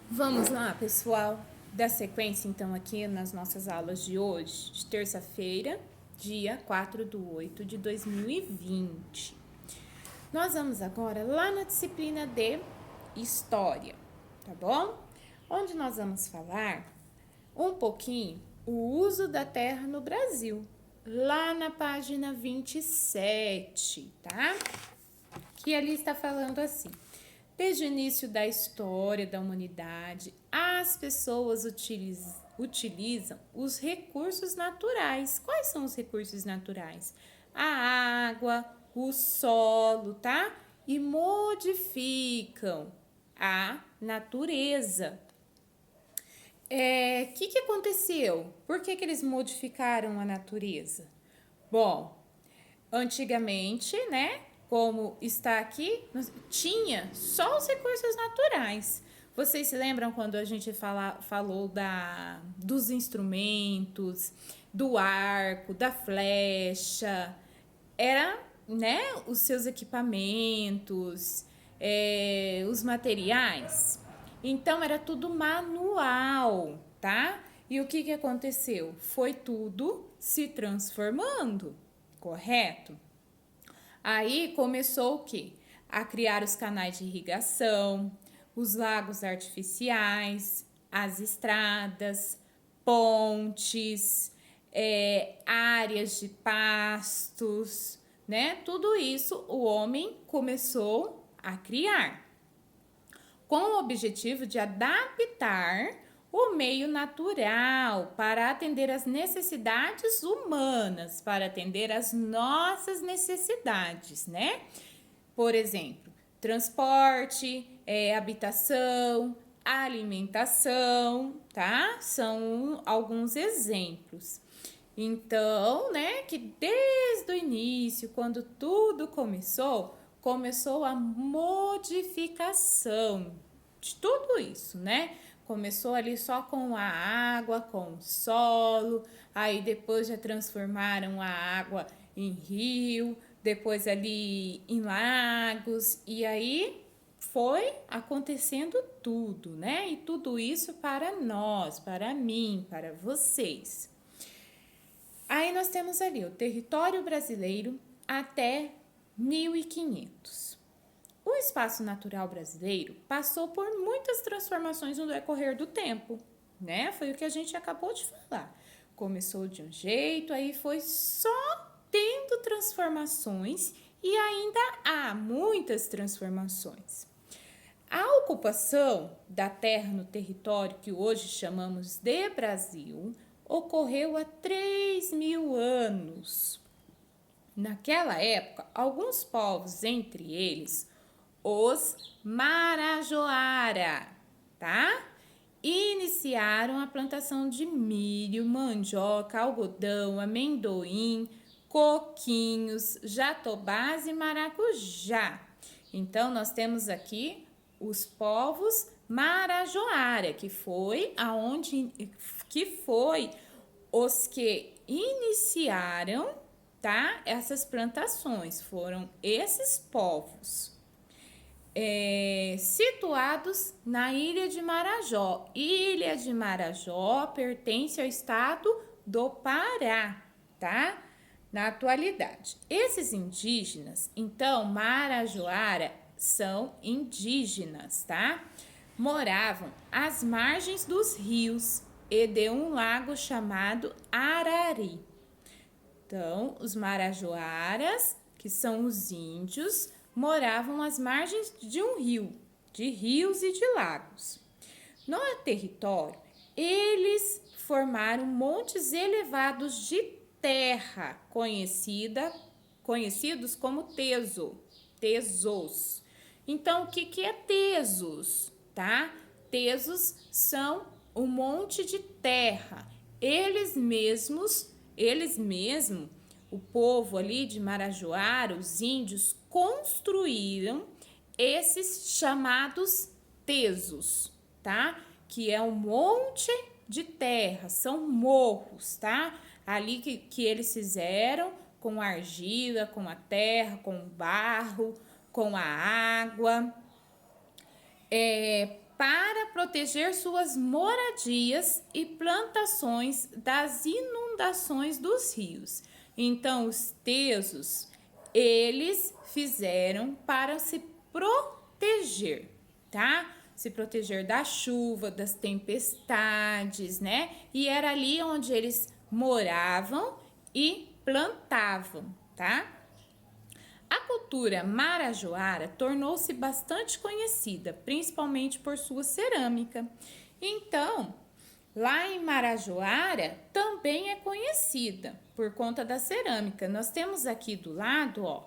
Vamos lá, pessoal, dar sequência então aqui nas nossas aulas de hoje, de terça-feira, dia 4/8/2020. Nós vamos agora lá na disciplina de História, tá bom? Onde nós vamos falar um pouquinho o uso da terra no Brasil, lá na página 27, tá? Que ali está falando assim: desde o início da história da humanidade, as pessoas utilizam os recursos naturais. Quais são os recursos naturais? A água, o solo, tá? E modificam a natureza. Que aconteceu? Por que eles modificaram a natureza? Bom, antigamente, né, como está aqui, tinha só os recursos naturais. Vocês se lembram quando a gente falou dos instrumentos, do arco, da flecha? Era, né, os seus equipamentos, os materiais. Então era tudo manual, tá? E o que aconteceu? Foi tudo se transformando, correto? Aí começou o quê? A criar os canais de irrigação, os lagos artificiais, as estradas, pontes, áreas de pastos, né? Tudo isso o homem começou a criar, com o objetivo de adaptar o meio natural para atender às necessidades humanas, para atender às nossas necessidades, né? Por exemplo, transporte, habitação, alimentação, tá? São alguns exemplos. Então, né, que desde o início, quando tudo começou a modificação de tudo isso, né? Começou ali só com a água, com o solo, aí depois já transformaram a água em rio, depois ali em lagos, e aí foi acontecendo tudo, né? E tudo isso para nós, para mim, para vocês. Aí nós temos ali o território brasileiro até 1500. O espaço natural brasileiro passou por muitas transformações no decorrer do tempo, né? Foi o que a gente acabou de falar. Começou de um jeito, aí foi só tendo transformações e ainda há muitas transformações. A ocupação da terra no território que hoje chamamos de Brasil ocorreu há 3.000 anos. Naquela época, alguns povos, entre eles os Marajoara, tá? Iniciaram a plantação de milho, mandioca, algodão, amendoim, coquinhos, jatobás e maracujá. Então, nós temos aqui os povos Marajoara, que foi os que iniciaram, tá? Essas plantações foram esses povos. Situados na Ilha de Marajó. Ilha de Marajó pertence ao estado do Pará, tá? Na atualidade. Esses indígenas, então, Marajoara, são indígenas, tá? Moravam às margens dos rios e de um lago chamado Arari. Então, os Marajoaras, que são os índios, moravam às margens de um rio, de rios e de lagos. No território, eles formaram montes elevados de terra, conhecidos como tesos. Então, o que é tesos, tá? Tesos são um monte de terra. Eles mesmos, o povo ali de Marajoara, os índios, construíram esses chamados tesos, tá? Que é um monte de terra, são morros, tá? Ali que eles fizeram com argila, com a terra, com o barro, com a água, para proteger suas moradias e plantações das inundações dos rios. Então, os tesos, eles fizeram para se proteger, tá? Se proteger da chuva, das tempestades, né? E era ali onde eles moravam e plantavam, tá? A cultura marajoara tornou-se bastante conhecida, principalmente por sua cerâmica. Então, lá em Marajoara também é conhecida por conta da cerâmica. Nós temos aqui do lado, ó,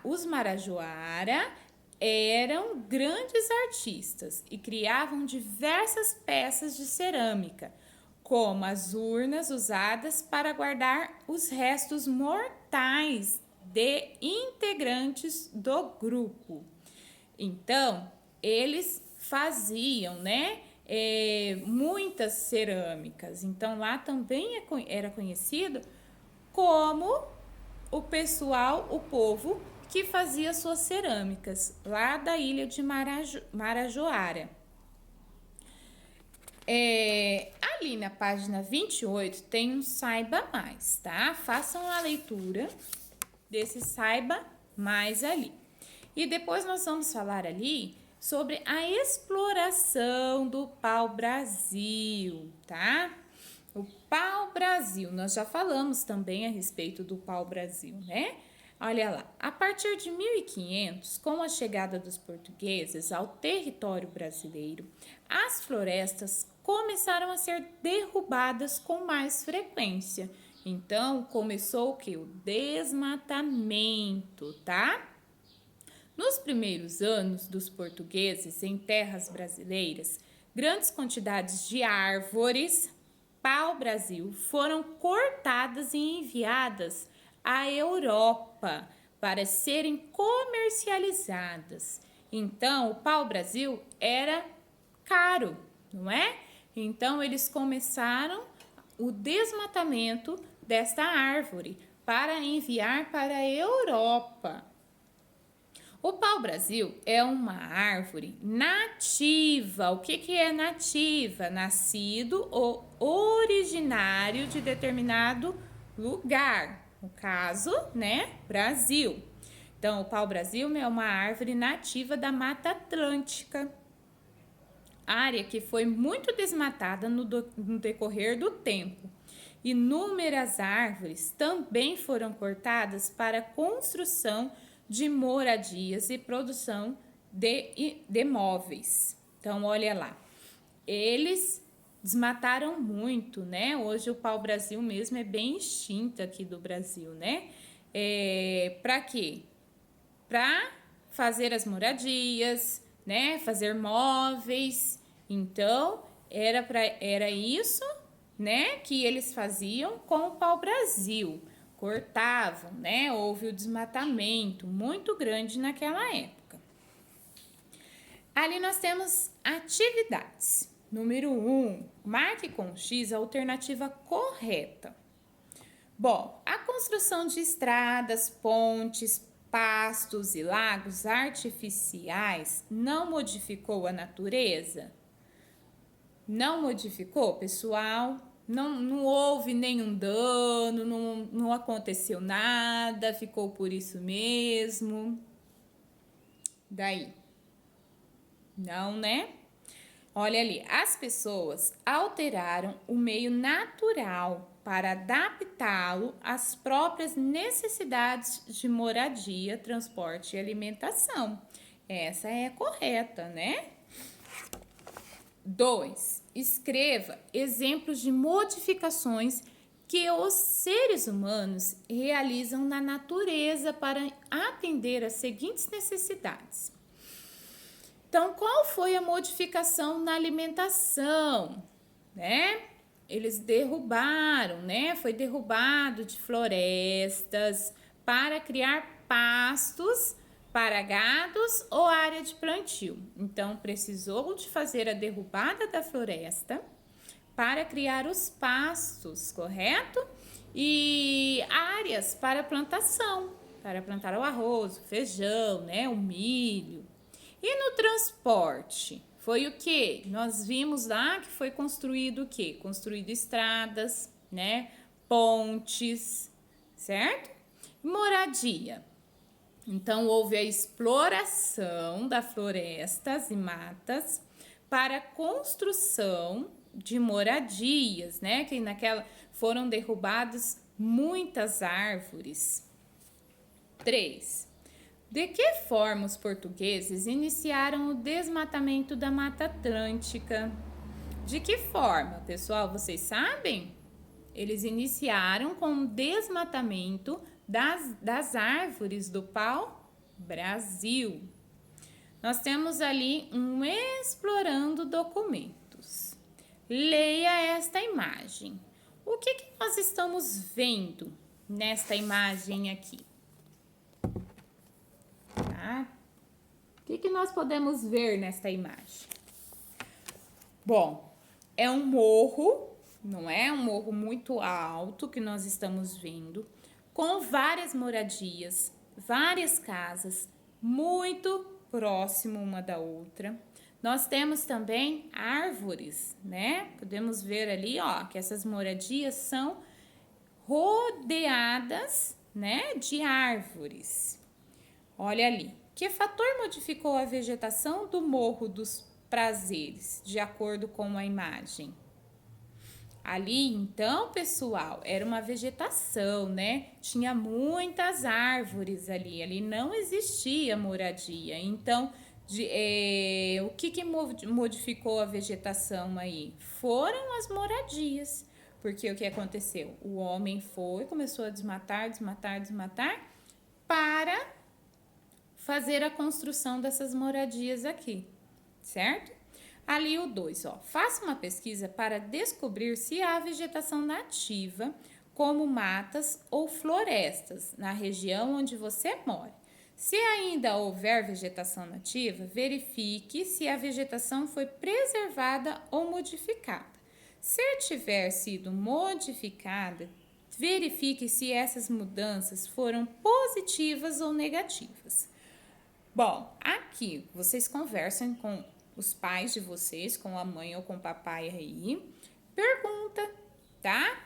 os Marajoara eram grandes artistas e criavam diversas peças de cerâmica, como as urnas usadas para guardar os restos mortais de integrantes do grupo. Então, eles faziam, né, muitas cerâmicas. Então, lá também era conhecido como o pessoal, o povo que fazia suas cerâmicas, lá da ilha de Marajoara. Ali na página 28 tem um Saiba Mais, tá? Façam a leitura desse Saiba Mais ali. E depois nós vamos falar ali sobre a exploração do pau-brasil, tá? O pau-brasil, nós já falamos também a respeito do pau-brasil, né? Olha lá, a partir de 1500, com a chegada dos portugueses ao território brasileiro, as florestas começaram a ser derrubadas com mais frequência. Então, começou o que? O desmatamento, tá? Nos primeiros anos dos portugueses em terras brasileiras, grandes quantidades de árvores pau-brasil foram cortadas e enviadas à Europa para serem comercializadas. Então, o pau-brasil era caro, não é? Então, eles começaram o desmatamento desta árvore para enviar para a Europa. O pau-brasil é uma árvore nativa. O que é nativa? Nascido ou originário de determinado lugar. No caso, né, Brasil. Então, o pau-brasil é uma árvore nativa da Mata Atlântica, área que foi muito desmatada no decorrer do tempo. Inúmeras árvores também foram cortadas para a construção de moradias e produção de móveis. Então, olha lá, eles desmataram muito, né? Hoje o pau-brasil mesmo é bem extinto aqui do Brasil, né? Para quê? Para fazer as moradias, né? Fazer móveis. Então, era isso, né? Que eles faziam com o pau-brasil. Cortavam, né? Houve o desmatamento muito grande naquela época. Ali nós temos atividades. Número 1, marque com X a alternativa correta. Bom, a construção de estradas, pontes, pastos e lagos artificiais não modificou a natureza? Não modificou, pessoal? Não houve nenhum dano, não aconteceu nada, ficou por isso mesmo. Daí? Não, né? Olha ali, as pessoas alteraram o meio natural para adaptá-lo às próprias necessidades de moradia, transporte e alimentação. Essa é a correta, né? 2. Escreva exemplos de modificações que os seres humanos realizam na natureza para atender às seguintes necessidades. Então, qual foi a modificação na alimentação, né? Eles derrubaram, né? Foi derrubado de florestas para criar pastos para gados ou área de plantio. Então, precisou de fazer a derrubada da floresta para criar os pastos, correto? E áreas para plantação, para plantar o arroz, o feijão, né? O milho. E no transporte, Foi o quê? Nós vimos lá que foi construído o quê? Construído estradas, né? Pontes, certo? Moradia. Então, houve a exploração das florestas e matas para a construção de moradias, né? Que naquela foram derrubadas muitas árvores. 3. De que forma os portugueses iniciaram o desmatamento da Mata Atlântica? De que forma, pessoal? Vocês sabem? Eles iniciaram com o desmatamento das árvores do pau-brasil. Nós temos ali um explorando documentos. Leia esta imagem. O que nós estamos vendo nesta imagem aqui? Tá? O que nós podemos ver nesta imagem? Bom, é um morro, não é? Um morro muito alto que nós estamos vendo, com várias moradias, várias casas, muito próximo uma da outra. Nós temos também árvores, né? Podemos ver ali, ó, que essas moradias são rodeadas, né, de árvores. Olha ali. Que fator modificou a vegetação do Morro dos Prazeres, de acordo com a imagem? Ali, então, pessoal, era uma vegetação, né? Tinha muitas árvores ali. Ali não existia moradia. Então, o que modificou a vegetação aí? Foram as moradias. Porque o que aconteceu? O homem começou a desmatar para fazer a construção dessas moradias aqui, certo? Ali o 2, ó. Faça uma pesquisa para descobrir se há vegetação nativa, como matas ou florestas, na região onde você mora. Se ainda houver vegetação nativa, verifique se a vegetação foi preservada ou modificada. Se tiver sido modificada, verifique se essas mudanças foram positivas ou negativas. Bom, aqui vocês conversam com os pais de vocês, com a mãe ou com o papai aí, pergunta, tá?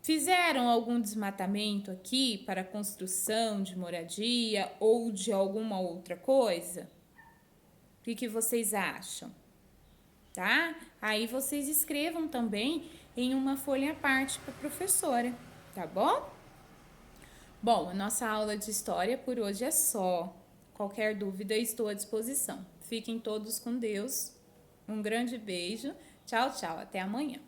Fizeram algum desmatamento aqui para construção de moradia ou de alguma outra coisa? O que vocês acham? Tá? Aí vocês escrevam também em uma folha à parte para a professora, tá bom? Bom, a nossa aula de história por hoje é só. Qualquer dúvida, estou à disposição. Fiquem todos com Deus. Um grande beijo. Tchau, tchau. Até amanhã.